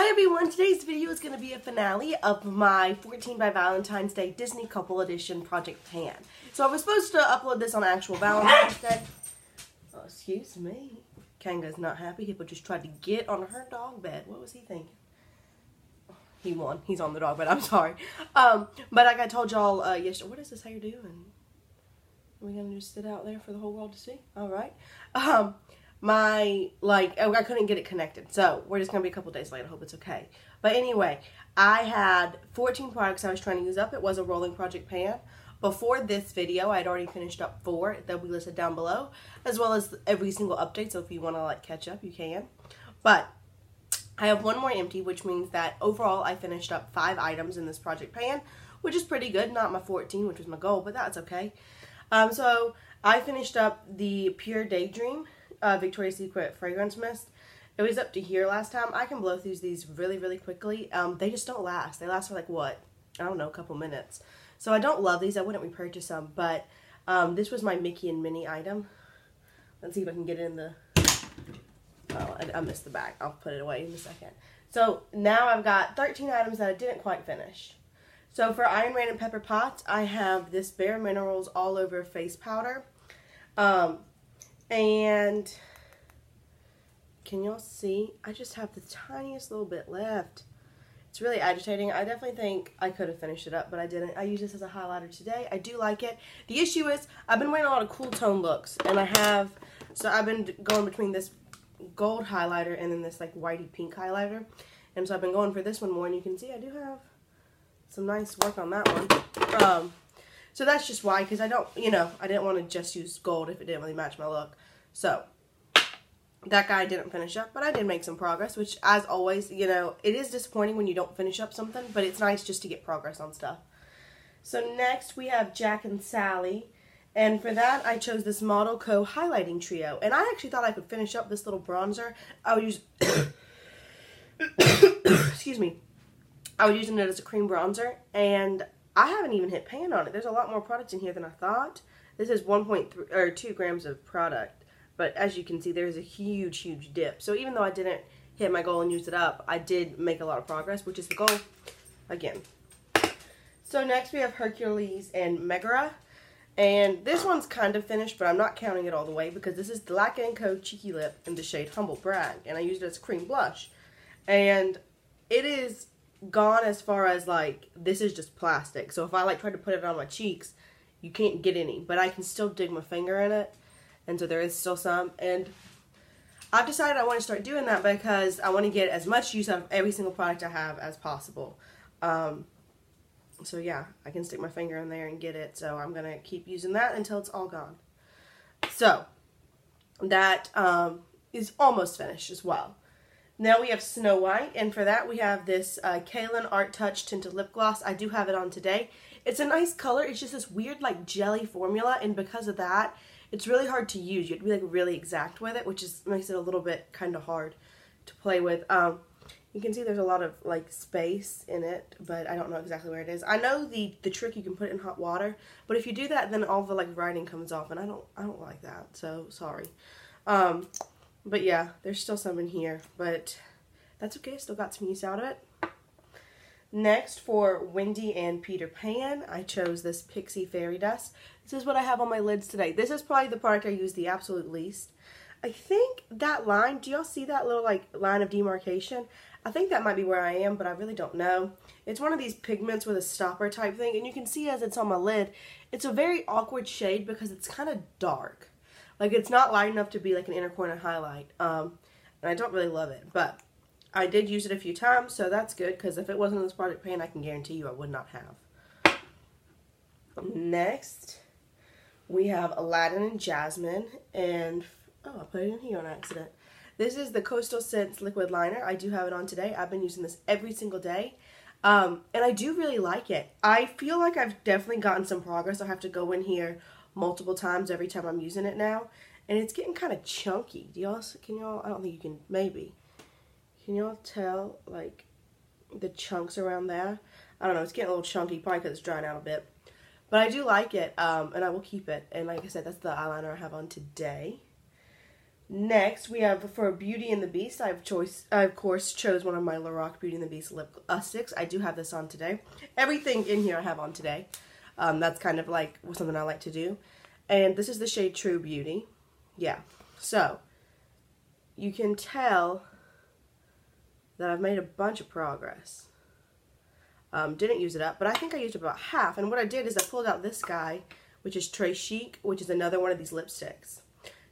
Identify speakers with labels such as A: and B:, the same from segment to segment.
A: Hi everyone, today's video is going to be a finale of my 14 by Valentine's Day Disney Couple Edition Project Pan. So I was supposed to upload this on actual Valentine's Day. Oh, excuse me. Kanga's not happy. He just tried to get on her dog bed. What was he thinking? He won. He's on the dog bed. I'm sorry. But like I told y'all yesterday, what is this hair doing? Are we going to just sit out there for the whole world to see? Alright. I couldn't get it connected, so we're just going to be a couple days late. I hope it's okay. But anyway, I had 14 products I was trying to use up. It was a rolling project pan. Before this video, I had already finished up 4 that we listed down below, as well as every single update, so if you want to catch up, you can. But I have 1 more empty, which means that overall I finished up 5 items in this project pan, which is pretty good. Not my 14, which was my goal, but that's okay. So I finished up the Pure Daydream Victoria's Secret Fragrance Mist. It was up to here last time. I can blow through these really, really quickly. They just don't last. They last for what? I don't know, a couple minutes. So I don't love these. I wouldn't repurchase them, but this was my Mickey and Minnie item. Let's see if I can get it in the... Oh, I missed the back. I'll put it away in a second. So now I've got 13 items that I didn't quite finish. So for Iron Rain and Pepper Potts, I have this Bare Minerals All Over Face Powder. And can y'all see? I just have the tiniest little bit left. It's really agitating. I definitely think I could have finished it up, but I didn't. I use this as a highlighter today. I do like it. The issue is I've been wearing a lot of cool tone looks, and so I've been going between this gold highlighter and then this whitey pink highlighter. And so I've been going for this one more, and you can see I do have some nice work on that one. So that's just why, because I didn't want to just use gold if it didn't really match my look. So that guy didn't finish up, but I did make some progress, which as always, it is disappointing when you don't finish up something, but it's nice just to get progress on stuff. So next we have Jack and Sally, and for that I chose this Model Co. Highlighting Trio, and I actually thought I could finish up this little bronzer. I would use, excuse me, I was using it as a cream bronzer, and I haven't even hit pan on it. There's a lot more product in here than I thought. This is 2 grams of product. But as you can see, there's a huge, huge dip. So even though I didn't hit my goal and use it up, I did make a lot of progress, which is the goal again. So next we have Hercules and Megera. And this one's kind of finished, but I'm not counting it all the way because this is the Laqa & Co. Cheeky Lip in the shade Humble Brag. And I used it as a cream blush. And it is gone as far as this is just plastic. So if I try to put it on my cheeks, you can't get any. But I can still dig my finger in it. And so there is still some, and I've decided I want to start doing that because I want to get as much use out of every single product I have as possible. So yeah, I can stick my finger in there and get it, so I'm going to keep using that until it's all gone. So, that is almost finished as well. Now we have Snow White, and for that we have this Cailyn Art Touch Tinted Lip Gloss. I do have it on today. It's a nice color, it's just this weird jelly formula, and because of that, it's really hard to use. You have to be really exact with it, which makes it a little bit kind of hard to play with. You can see there's a lot of space in it, but I don't know exactly where it is. I know the trick, you can put it in hot water, but if you do that, then all the writing comes off, and I don't like that. So sorry. But yeah, there's still some in here, but that's okay. Still got some use out of it. Next, for Wendy and Peter Pan, I chose this Pixi Fairy Dust. This is what I have on my lids today. This is probably the product I use the absolute least. I think that line, do y'all see that little line of demarcation? I think that might be where I am, but I really don't know. It's one of these pigments with a stopper type thing, and you can see as it's on my lid, it's a very awkward shade because it's kind of dark. It's not light enough to be an inner corner highlight, and I don't really love it, but I did use it a few times, so that's good, because if it wasn't in this project pan, I can guarantee you I would not have. Next, we have Aladdin and Jasmine, and, oh, I put it in here on accident. This is the Coastal Scents Liquid Liner. I do have it on today. I've been using this every single day, and I do really like it. I feel like I've definitely gotten some progress. I have to go in here multiple times every time I'm using it now, and it's getting kind of chunky. Can y'all, I don't think you can, maybe. Can y'all tell, the chunks around there? I don't know, it's getting a little chunky, probably because it's drying out a bit. But I do like it, and I will keep it. And like I said, that's the eyeliner I have on today. Next, we have for Beauty and the Beast. I of course chose one of my Lorac Beauty and the Beast lip sticks. I do have this on today. Everything in here I have on today. That's kind of like something I like to do. And this is the shade True Beauty. Yeah. So, you can tell that I've made a bunch of progress. Didn't use it up, but I think I used about half. And what I did is I pulled out this guy, which is Très Chic, which is another one of these lipsticks.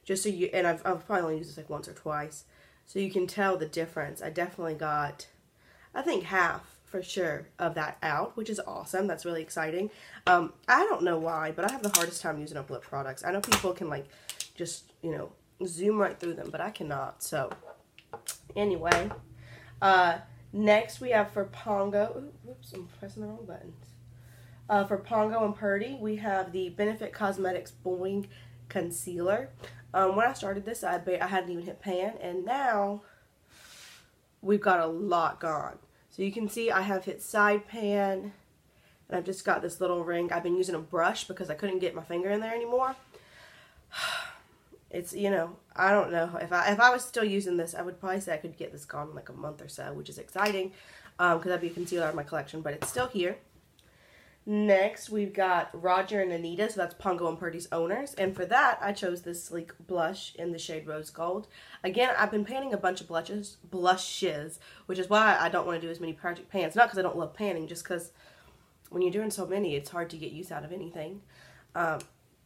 A: Just so you, and I've probably only used this like once or twice. So you can tell the difference. I definitely got, I think half for sure of that out, which is awesome. That's really exciting. I don't know why, but I have the hardest time using up lip products. I know people can like just, you know, zoom right through them, but I cannot. So anyway, next we have for Pongo, whoops, I'm pressing the wrong buttons. For Pongo and Perty, we have the Benefit Cosmetics Boi-ing Concealer. When I started this, I hadn't even hit pan, and now we've got a lot gone. So you can see I have hit side pan, and I've just got this little ring. I've been using a brush because I couldn't get my finger in there anymore. It's, you know, I don't know. If I was still using this, I would probably say I could get this gone in like a month or so, which is exciting because that'd be a concealer out of my collection, but it's still here. Next, we've got Roger and Anita, so that's Pongo and Perty's owners. And for that, I chose this sleek blush in the shade Rose Gold. Again, I've been panning a bunch of blushes, which is why I don't want to do as many project pans. Not because I don't love panning, just because when you're doing so many, it's hard to get use out of anything.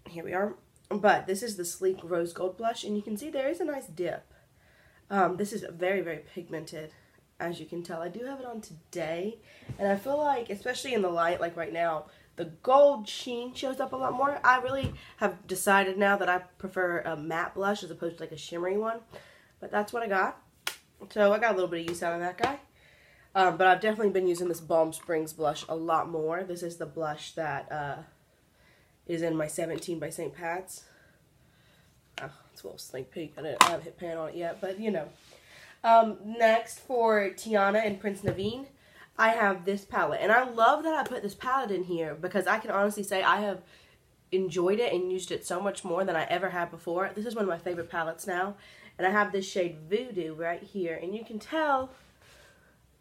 A: Here we are. But this is the sleek Rose Gold blush, and you can see there is a nice dip. This is very, very pigmented. As you can tell, I do have it on today, and I feel like, especially in the light, like right now, the gold sheen shows up a lot more. I really have decided now that I prefer a matte blush as opposed to like a shimmery one, but that's what I got. So I got a little bit of use out of that guy, but I've definitely been using this Balm Springs blush a lot more. This is the blush that is in my 17 by St. Pat's. Oh, it's a little sneak peek. I haven't hit pan on it yet, but you know. Next for Tiana and Prince Naveen, I have this palette. And I love that I put this palette in here because I can honestly say I have enjoyed it and used it so much more than I ever had before. This is one of my favorite palettes now. And I have this shade Voodoo right here. And you can tell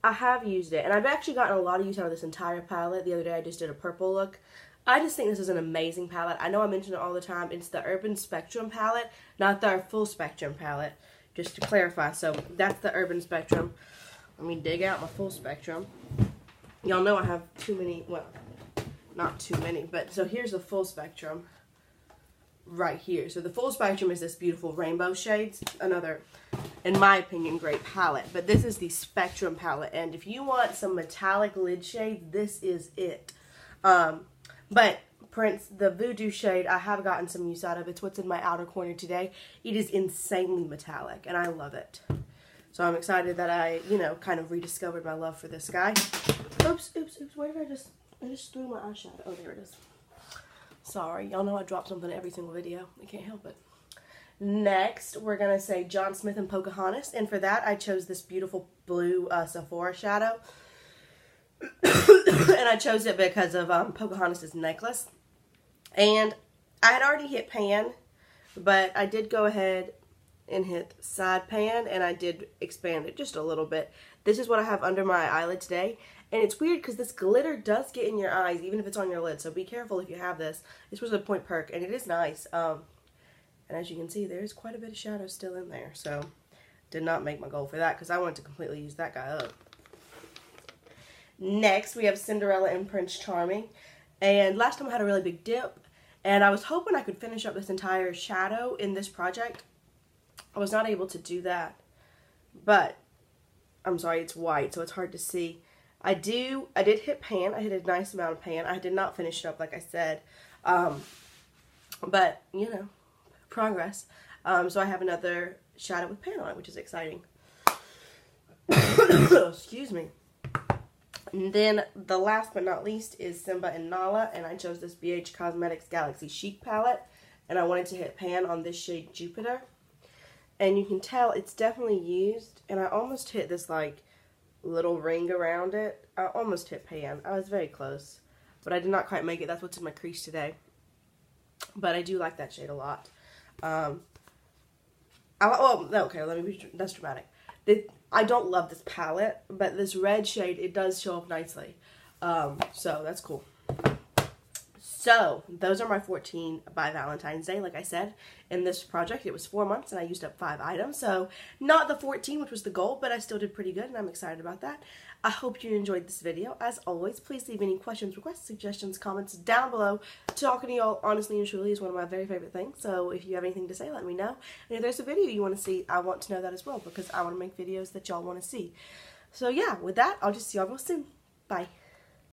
A: I have used it. And I've actually gotten a lot of use out of this entire palette. The other day I just did a purple look. I just think this is an amazing palette. I know I mention it all the time. It's the Urban Spectrum palette, not the Full Spectrum palette. Just to clarify, so that's the Urban Spectrum. Let me dig out my Full Spectrum. Y'all know I have too many, well, not too many, but so here's the Full Spectrum right here. So the Full Spectrum is this beautiful rainbow shades, another, in my opinion, great palette. But this is the Spectrum palette, and if you want some metallic lid shades, this is it. But Prince, the Voodoo shade, I have gotten some use out of. It's what's in my outer corner today. It is insanely metallic, and I love it. So I'm excited that I, you know, kind of rediscovered my love for this guy. Oops, oops, oops. Where did I just threw my eyeshadow. Oh, there it is. Sorry. Y'all know I drop something in every single video. I can't help it. Next, we're going to say John Smith and Pocahontas. And for that, I chose this beautiful blue Sephora shadow. And I chose it because of Pocahontas' necklace. And I had already hit pan, but I did go ahead and hit side pan, and I did expand it just a little bit. This is what I have under my eyelid today, and it's weird because this glitter does get in your eyes, even if it's on your lid, so be careful if you have this. This was a point perk, and it is nice. And as you can see, there's quite a bit of shadow still in there, so did not make my goal for that because I wanted to completely use that guy up. Next, we have Cinderella and Prince Charming, and last time I had a really big dip. And I was hoping I could finish up this entire shadow in this project. I was not able to do that. But, I'm sorry, it's white, so it's hard to see. I did hit pan. I hit a nice amount of pan. I did not finish it up, like I said. But, you know, progress. So I have another shadow with pan on it, which is exciting. Excuse me. And then the last but not least is Simba and Nala, and I chose this BH Cosmetics Galaxy Chic palette, and I wanted to hit pan on this shade Jupiter. And you can tell it's definitely used, and I almost hit this like little ring around it. I almost hit pan. I was very close, but I did not quite make it. That's what's in my crease today. But I do like that shade a lot. Oh, okay, let me be, that's dramatic. I don't love this palette, but this red shade, it does show up nicely. So that's cool. So, those are my 14 by Valentine's Day. Like I said, in this project, it was 4 months, and I used up 5 items. So, not the 14, which was the goal, but I still did pretty good, and I'm excited about that. I hope you enjoyed this video. As always, please leave any questions, requests, suggestions, comments down below. Talking to y'all honestly and truly is one of my very favorite things. So, if you have anything to say, let me know. And if there's a video you want to see, I want to know that as well, because I want to make videos that y'all want to see. So, yeah, with that, I'll just see y'all real soon. Bye.